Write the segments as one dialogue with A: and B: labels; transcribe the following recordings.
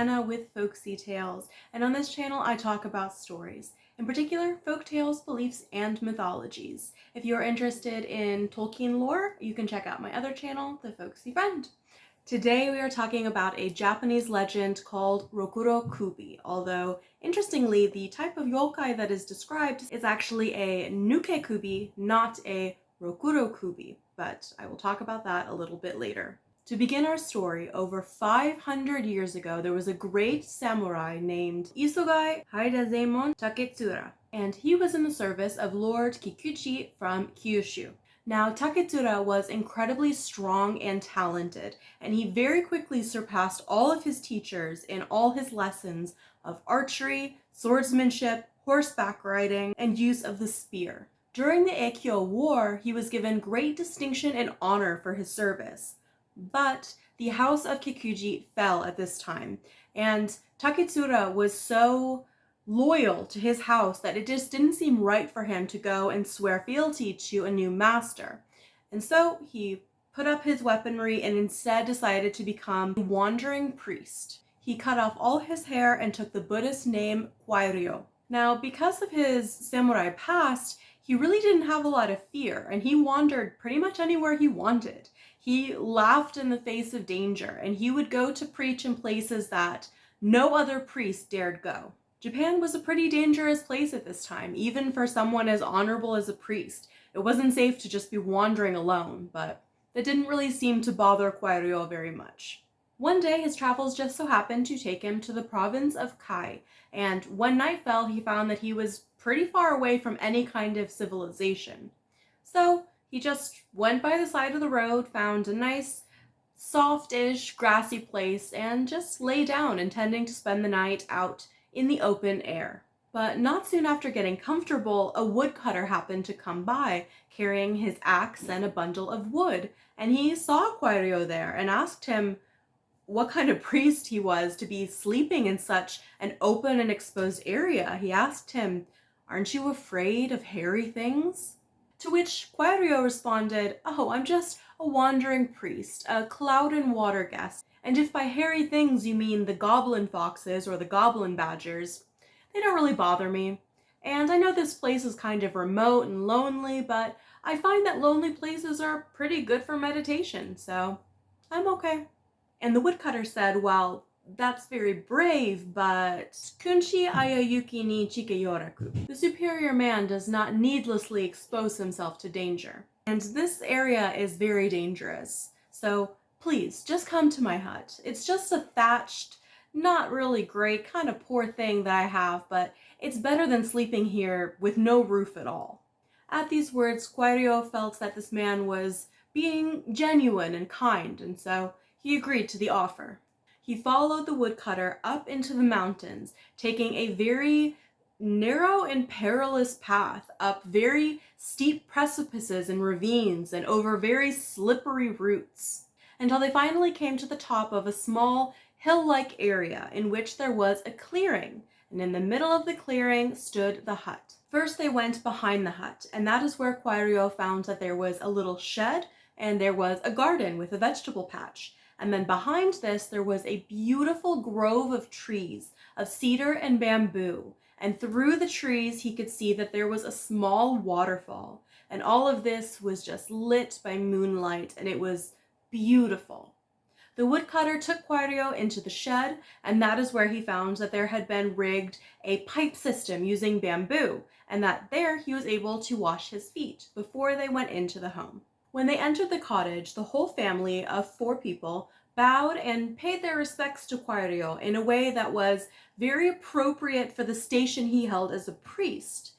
A: Anna with Folksy Tales, and on this channel I talk about stories, in particular folk tales, beliefs, and mythologies. If you're interested in Tolkien lore, you can check out my other channel, The Folksy Friend. Today we are talking about a Japanese legend called Rokurokubi, although interestingly the type of yokai that is described is actually a nukekubi, not a Rokurokubi, but I will talk about that a little bit later. To begin our story, over 500 years ago, there was a great samurai named Isogai Haidazemon Taketsura, and he was in the service of Lord Kikuchi from Kyushu. Now, Taketsura was incredibly strong and talented, and he very quickly surpassed all of his teachers in all his lessons of archery, swordsmanship, horseback riding, and use of the spear. During the Eikyo War, he was given great distinction and honor for his service. But the house of Kikuchi fell at this time, and Taketsura was so loyal to his house that it just didn't seem right for him to go and swear fealty to a new master. And so he put up his weaponry and instead decided to become a wandering priest. He cut off all his hair and took the Buddhist name Kwairyo. Now, because of his samurai past, he really didn't have a lot of fear, and he wandered pretty much anywhere he wanted. He laughed in the face of danger, and he would go to preach in places that no other priest dared go. Japan was a pretty dangerous place at this time, even for someone as honorable as a priest. It wasn't safe to just be wandering alone, but that didn't really seem to bother Kwairyo very much. One day, his travels just so happened to take him to the province of Kai, and when night fell, he found that he was pretty far away from any kind of civilization. So he just went by the side of the road, found a nice, soft-ish, grassy place, and just lay down, intending to spend the night out in the open air. But not soon after getting comfortable, a woodcutter happened to come by, carrying his axe and a bundle of wood, and he saw Kwairyo there and asked him what kind of priest he was to be sleeping in such an open and exposed area. He asked him, "Aren't you afraid of hairy things?" To which Kwairyo responded, "Oh, I'm just a wandering priest, a cloud and water guest, and if by hairy things you mean the goblin foxes or the goblin badgers, they don't really bother me. And I know this place is kind of remote and lonely, but I find that lonely places are pretty good for meditation, so I'm okay." And the woodcutter said, "Well, that's very brave, but kunshi ayayuki ni chikeyoraku. The superior man does not needlessly expose himself to danger. And this area is very dangerous. So please, just come to my hut. It's just a thatched, not really great, kind of poor thing that I have, but it's better than sleeping here with no roof at all." At these words, Kwairyo felt that this man was being genuine and kind, and so he agreed to the offer. He followed the woodcutter up into the mountains, taking a very narrow and perilous path up very steep precipices and ravines and over very slippery roots, until they finally came to the top of a small hill-like area in which there was a clearing, and in the middle of the clearing stood the hut. First they went behind the hut, and that is where Kwairyo found that there was a little shed and there was a garden with a vegetable patch. And then behind this, there was a beautiful grove of trees, of cedar and bamboo. And through the trees, he could see that there was a small waterfall. And all of this was just lit by moonlight, and it was beautiful. The woodcutter took Kwairyo into the shed, and that is where he found that there had been rigged a pipe system using bamboo, and that there he was able to wash his feet before they went into the home. When they entered the cottage, the whole family of 4 people bowed and paid their respects to Kwairyo in a way that was very appropriate for the station he held as a priest.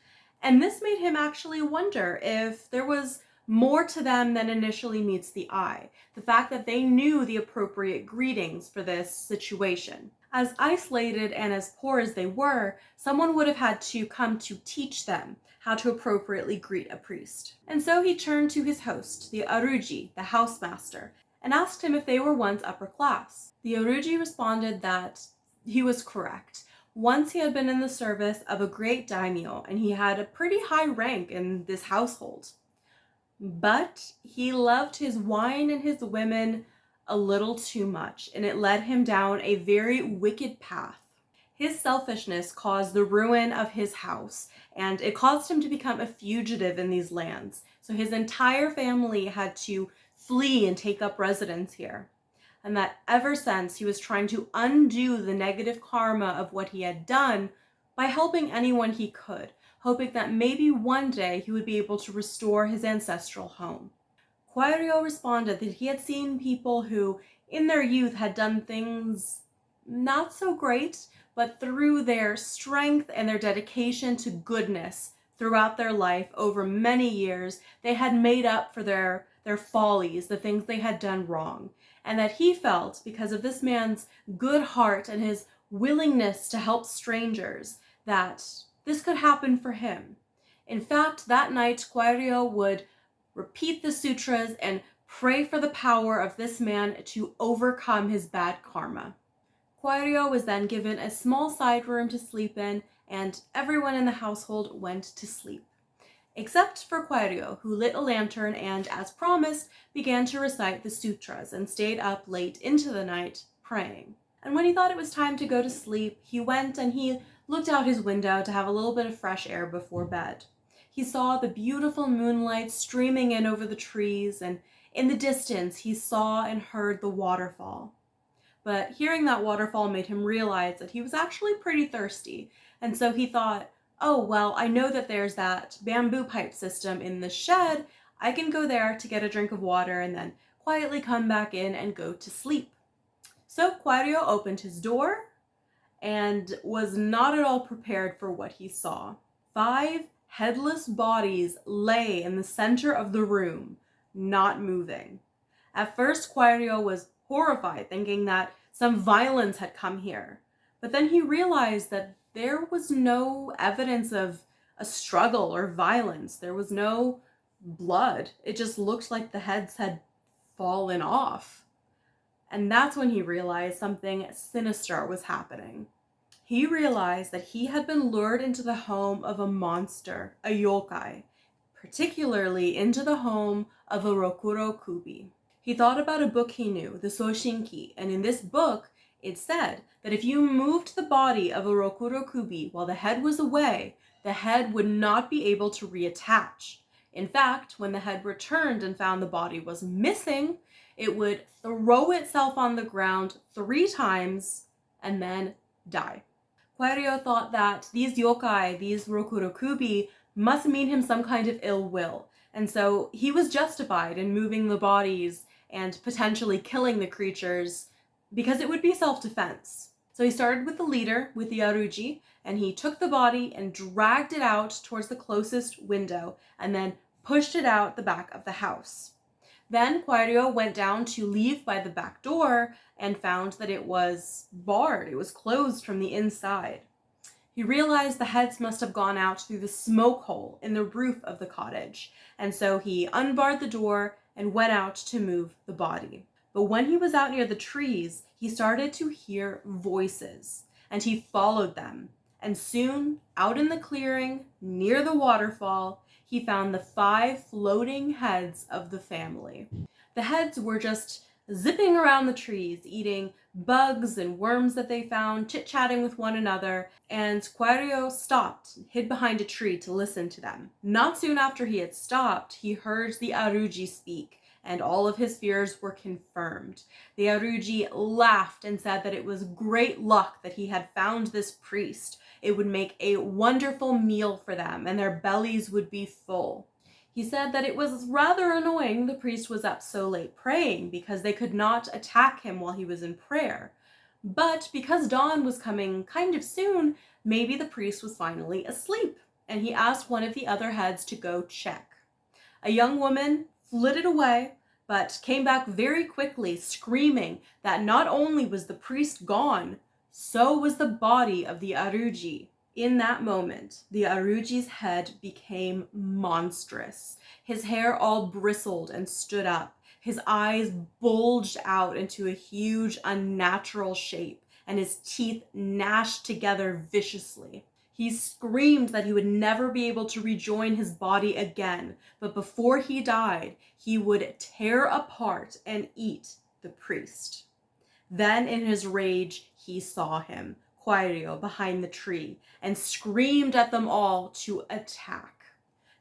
A: And this made him actually wonder if there was more to them than initially meets the eye. The fact that they knew the appropriate greetings for this situation. As isolated and as poor as they were, someone would have had to come to teach them how to appropriately greet a priest. And so he turned to his host, the Aruji, the housemaster, and asked him if they were once upper class. The Aruji responded that he was correct. Once he had been in the service of a great daimyo, and he had a pretty high rank in this household. But he loved his wine and his women a little too much, and it led him down a very wicked path. His selfishness caused the ruin of his house, and it caused him to become a fugitive in these lands. So his entire family had to flee and take up residence here. And that ever since he was trying to undo the negative karma of what he had done by helping anyone he could, hoping that maybe one day he would be able to restore his ancestral home. Kwairyo responded that he had seen people who, in their youth, had done things not so great, but through their strength and their dedication to goodness throughout their life over many years, they had made up for their follies, the things they had done wrong. And that he felt, because of this man's good heart and his willingness to help strangers, that this could happen for him. In fact, that night, Kwairyo would repeat the sutras and pray for the power of this man to overcome his bad karma. Kwairyo was then given a small side room to sleep in, and everyone in the household went to sleep. Except for Kwairyo, who lit a lantern and, as promised, began to recite the sutras and stayed up late into the night praying. And when he thought it was time to go to sleep, he went and he looked out his window to have a little bit of fresh air before bed. He saw the beautiful moonlight streaming in over the trees, and in the distance he saw and heard the waterfall. But hearing that waterfall made him realize that he was actually pretty thirsty, and so he thought, oh, well, I know that there's that bamboo pipe system in the shed. I can go there to get a drink of water and then quietly come back in and go to sleep. So Kwairyo opened his door and was not at all prepared for what he saw. 5 headless bodies lay in the center of the room, not moving. At first, Kwairyo was horrified, thinking that some violence had come here. But then he realized that there was no evidence of a struggle or violence. There was no blood. It just looked like the heads had fallen off. And that's when he realized something sinister was happening. He realized that he had been lured into the home of a monster, a yokai, particularly into the home of a Rokurokubi. He thought about a book he knew, the Soshinki, and in this book, it said that if you moved the body of a Rokurokubi while the head was away, the head would not be able to reattach. In fact, when the head returned and found the body was missing, it would throw itself on the ground 3 times and then die. Kwairyo thought that these yokai, these Rokurokubi, must mean him some kind of ill will, and so he was justified in moving the bodies and potentially killing the creatures because it would be self-defense. So he started with the leader, with the Aruji, and he took the body and dragged it out towards the closest window and then pushed it out the back of the house. Then Kwairyo went down to leave by the back door and found that it was barred. It was closed from the inside. He realized the heads must have gone out through the smoke hole in the roof of the cottage, and so he unbarred the door and went out to move the body. But when he was out near the trees, he started to hear voices, and he followed them. And soon, out in the clearing, near the waterfall, he found the 5 floating heads of the family. The heads were just zipping around the trees, eating bugs and worms that they found, chit-chatting with one another, and Kwairyo stopped and hid behind a tree to listen to them. Not soon after he had stopped, he heard the Aruji speak, and all of his fears were confirmed. The Aruji laughed and said that it was great luck that he had found this priest. It would make a wonderful meal for them, and their bellies would be full. He said that it was rather annoying the priest was up so late praying because they could not attack him while he was in prayer. But because dawn was coming kind of soon, maybe the priest was finally asleep, and he asked one of the other heads to go check. A young woman flitted away, but came back very quickly, screaming that not only was the priest gone, so was the body of the Aruji. In that moment, the Aruji's head became monstrous. His hair all bristled and stood up. His eyes bulged out into a huge, unnatural shape, and his teeth gnashed together viciously. He screamed that he would never be able to rejoin his body again, but before he died, he would tear apart and eat the priest. Then in his rage, he saw him, Kwairyo, behind the tree, and screamed at them all to attack.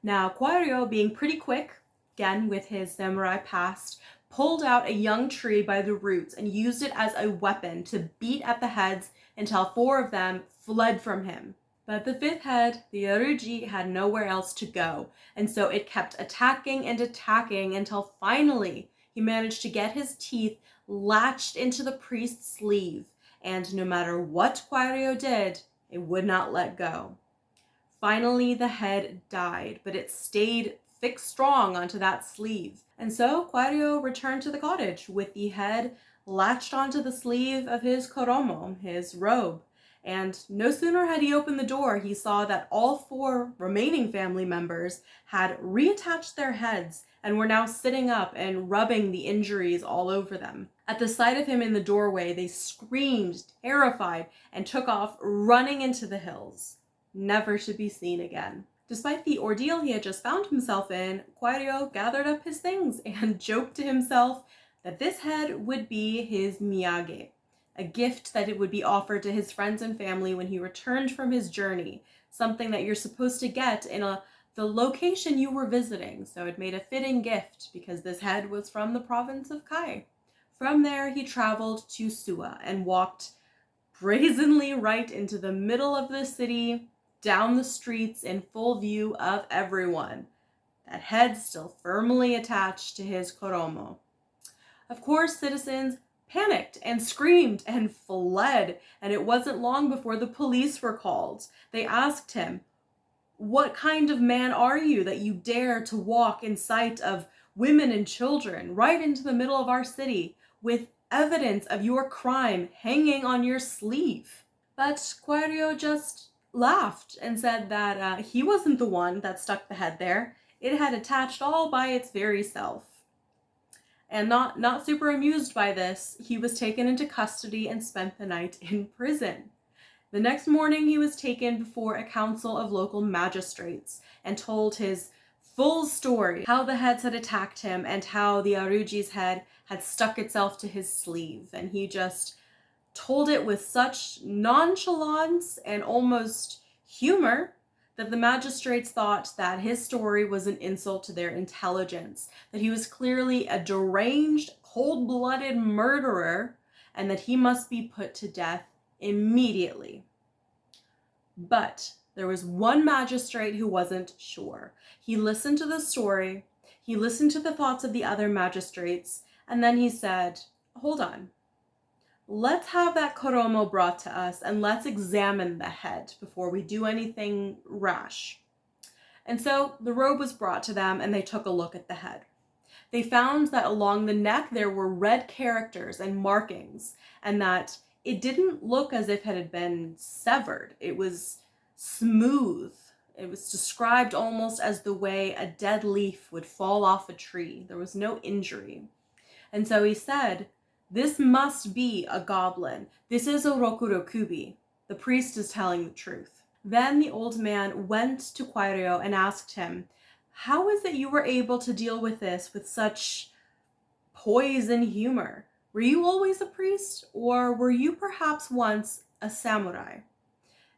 A: Now, Kwairyo, being pretty quick, again with his samurai past, pulled out a young tree by the roots and used it as a weapon to beat at the heads until 4 of them fled from him. But the 5th head, the Yoruji, had nowhere else to go, and so it kept attacking and attacking until finally he managed to get his teeth latched into the priest's sleeve, and no matter what Kwairyo did, it would not let go. Finally, the head died, but it stayed fixed strong onto that sleeve. And so Kwairyo returned to the cottage with the head latched onto the sleeve of his koromo, his robe. And no sooner had he opened the door, he saw that all 4 remaining family members had reattached their heads and were now sitting up and rubbing the injuries all over them. At the sight of him in the doorway, they screamed, terrified, and took off running into the hills, never to be seen again. Despite the ordeal he had just found himself in, Kwairyo gathered up his things and joked to himself that this head would be his miyage, a gift that it would be offered to his friends and family when he returned from his journey, something that you're supposed to get in the location you were visiting. So it made a fitting gift because this head was from the province of Kai. From there, he traveled to Suwa and walked brazenly right into the middle of the city, down the streets in full view of everyone, that head still firmly attached to his koromo. Of course, citizens panicked and screamed and fled, and it wasn't long before the police were called. They asked him, "What kind of man are you that you dare to walk in sight of women and children right into the middle of our city with evidence of your crime hanging on your sleeve?" But Kwairyo just laughed and said that he wasn't the one that stuck the head there. It had attached all by its very self. And not super amused by this, he was taken into custody and spent the night in prison. The next morning, he was taken before a council of local magistrates and told his full story, how the heads had attacked him and how the Aruji's head had stuck itself to his sleeve. And he just told it with such nonchalance and almost humor that the magistrates thought that his story was an insult to their intelligence, that he was clearly a deranged, cold-blooded murderer, and that he must be put to death immediately. But there was one magistrate who wasn't sure. He listened to the story, he listened to the thoughts of the other magistrates, and then he said, "Hold on. Let's have that koromo brought to us and let's examine the head before we do anything rash." And so the robe was brought to them and they took a look at the head. They found that along the neck there were red characters and markings, and that it didn't look as if it had been severed. It was smooth. It was described almost as the way a dead leaf would fall off a tree. There was no injury. And so he said, "This must be a goblin. This is a Rokurokubi. The priest is telling the truth." Then the old man went to Kwairyo and asked him, "How is it you were able to deal with this with such poise and humor? Were you always a priest, or were you perhaps once a samurai?"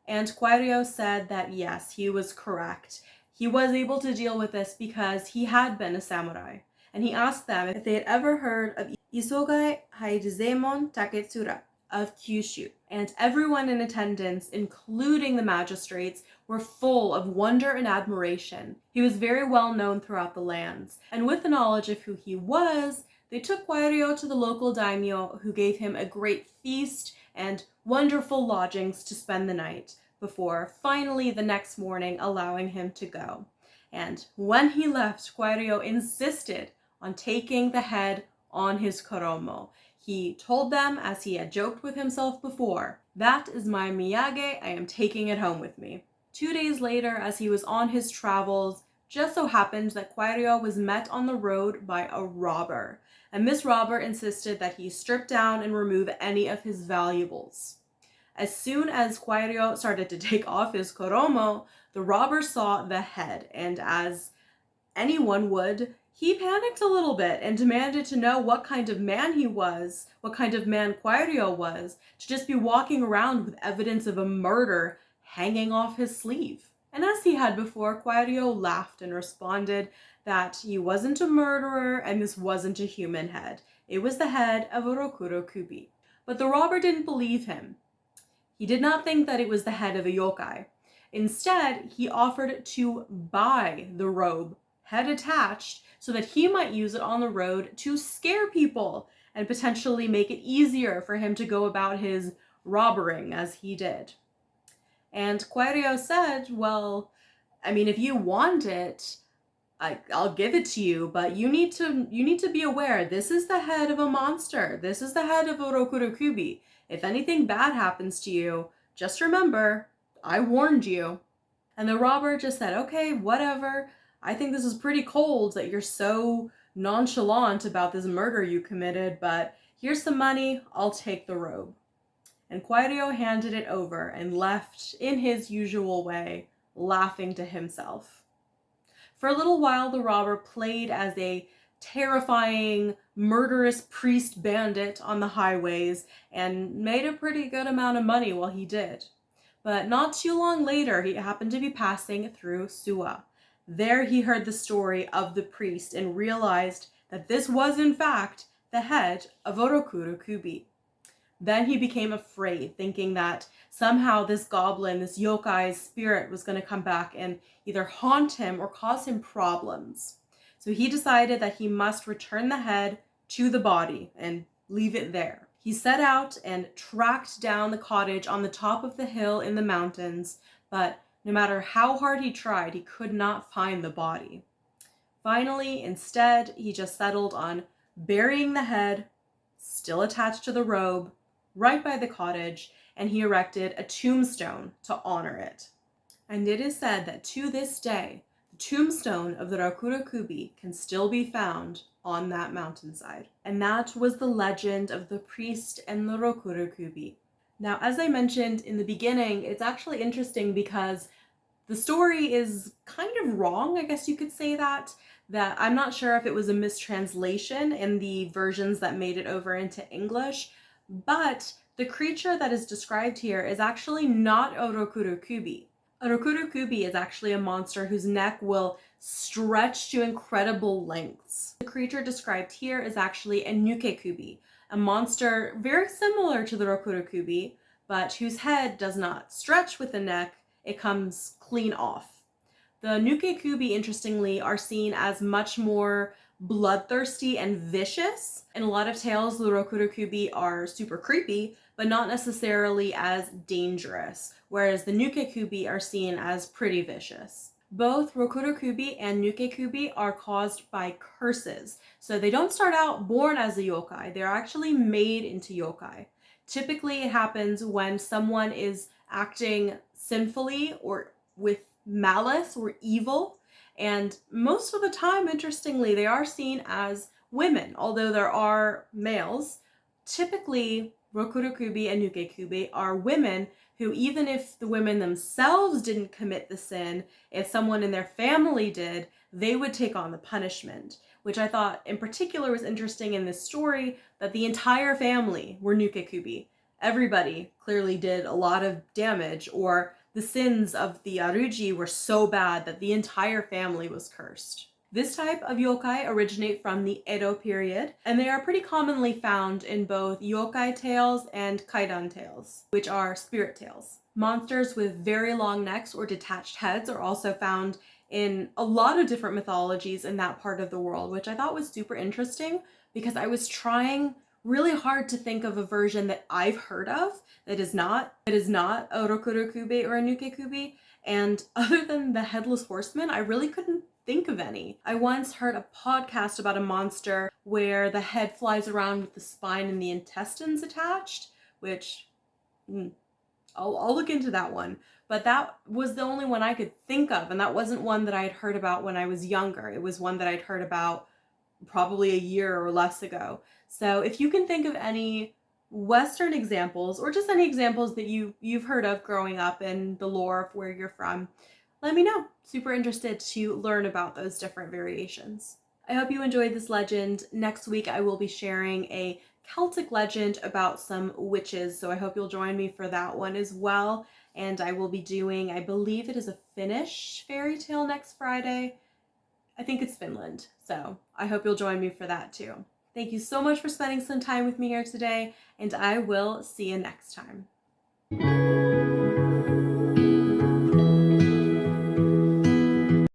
A: And Kwairyo said that yes, he was correct. He was able to deal with this because he had been a samurai. And he asked them if they had ever heard of Isogai Haidezemon Taketsura of Kyushu. And everyone in attendance, including the magistrates, were full of wonder and admiration. He was very well known throughout the lands. And with the knowledge of who he was, they took Kwairyo to the local daimyo, who gave him a great feast and wonderful lodgings to spend the night, before finally the next morning allowing him to go. And when he left, Kwairyo insisted on taking the head on his koromo. He told them, as he had joked with himself before, "That is my miyage, I am taking it home with me." 2 days later, as he was on his travels, just so happened that Kwairyo was met on the road by a robber, and this robber insisted that he strip down and remove any of his valuables. As soon as Kwairyo started to take off his koromo, the robber saw the head, and as anyone would, He panicked a little bit and demanded to know what kind of man he was, what kind of man Kwairyo was, to just be walking around with evidence of a murder hanging off his sleeve. And as he had before, Kwairyo laughed and responded that he wasn't a murderer and this wasn't a human head. It was the head of a Rokurokubi. But the robber didn't believe him. He did not think that it was the head of a yokai. Instead, he offered to buy the robe, head attached, so that he might use it on the road to scare people and potentially make it easier for him to go about his robbering as he did. And Kwairyo said, well, I mean, if you want it, I'll give it to you, but you need to be aware, this is the head of a monster. This is the head of a Rokurokubi. If anything bad happens to you, just remember, I warned you. And the robber just said, okay, whatever. I think this is pretty cold that you're so nonchalant about this murder you committed, but here's some money, I'll take the robe. And Kwairyo handed it over and left in his usual way, laughing to himself. For a little while, the robber played as a terrifying, murderous priest bandit on the highways and made a pretty good amount of money while he did. But not too long later, he happened to be passing through Suwa. There he heard the story of the priest and realized that this was in fact the head of Rokurokubi. Then he became afraid, thinking that somehow this goblin, this yokai's spirit, was going to come back and either haunt him or cause him problems. So he decided that he must return the head to the body and leave it there. He set out and tracked down the cottage on the top of the hill in the mountains, but no matter how hard he tried, he could not find the body. Finally, instead, he just settled on burying the head, still attached to the robe, right by the cottage, and he erected a tombstone to honor it. And it is said that to this day, the tombstone of the Rokurokubi can still be found on that mountainside. And that was the legend of the priest and the Rokurokubi. Now, as I mentioned in the beginning, it's actually interesting because the story is kind of wrong, I guess you could say that I'm not sure if it was a mistranslation in the versions that made it over into English, but the creature that is described here is actually not a Rokurokubi. A Rokurokubi is actually a monster whose neck will stretch to incredible lengths. The creature described here is actually a Nukekubi, a monster very similar to the Rokurokubi, but whose head does not stretch with the neck, it comes clean off. The Nukekubi, interestingly, are seen as much more bloodthirsty and vicious. In a lot of tales, the Rokurokubi are super creepy, but not necessarily as dangerous, whereas the Nukekubi are seen as pretty vicious. Both Rokurokubi and Nukekubi are caused by curses, so they don't start out born as a yokai, they're actually made into yokai. Typically, it happens when someone is acting sinfully or with malice or evil, and most of the time, interestingly, they are seen as women, although there are males. Typically, Rokurokubi and Nukekubi are women who, even if the women themselves didn't commit the sin, if someone in their family did, they would take on the punishment, which I thought in particular was interesting in this story, that the entire family were Nukekubi. Everybody clearly did a lot of damage, or the sins of the Aruji were so bad that the entire family was cursed. This type of yokai originate from the Edo period, and they are pretty commonly found in both yokai tales and kaidan tales, which are spirit tales. Monsters with very long necks or detached heads are also found in a lot of different mythologies in that part of the world, which I thought was super interesting because I was trying really hard to think of a version that I've heard of that is not a Rokurokubi or a Nukekubi, and other than the Headless Horseman, I really couldn't think of any. I once heard a podcast about a monster where the head flies around with the spine and the intestines attached, which I'll look into that one. But that was the only one I could think of, and that wasn't one that I had heard about when I was younger. It was one that I'd heard about probably a year or less ago. So if you can think of any Western examples, or just any examples that you've heard of growing up in the lore of where you're from, let me know. Super interested to learn about those different variations. I hope you enjoyed this legend. Next week I will be sharing a Celtic legend about some witches, so I hope you'll join me for that one as well. And I will be doing, I believe it is a Finnish fairy tale next Friday. I think it's Finland, so I hope you'll join me for that too. Thank you so much for spending some time with me here today, and I will see you next time.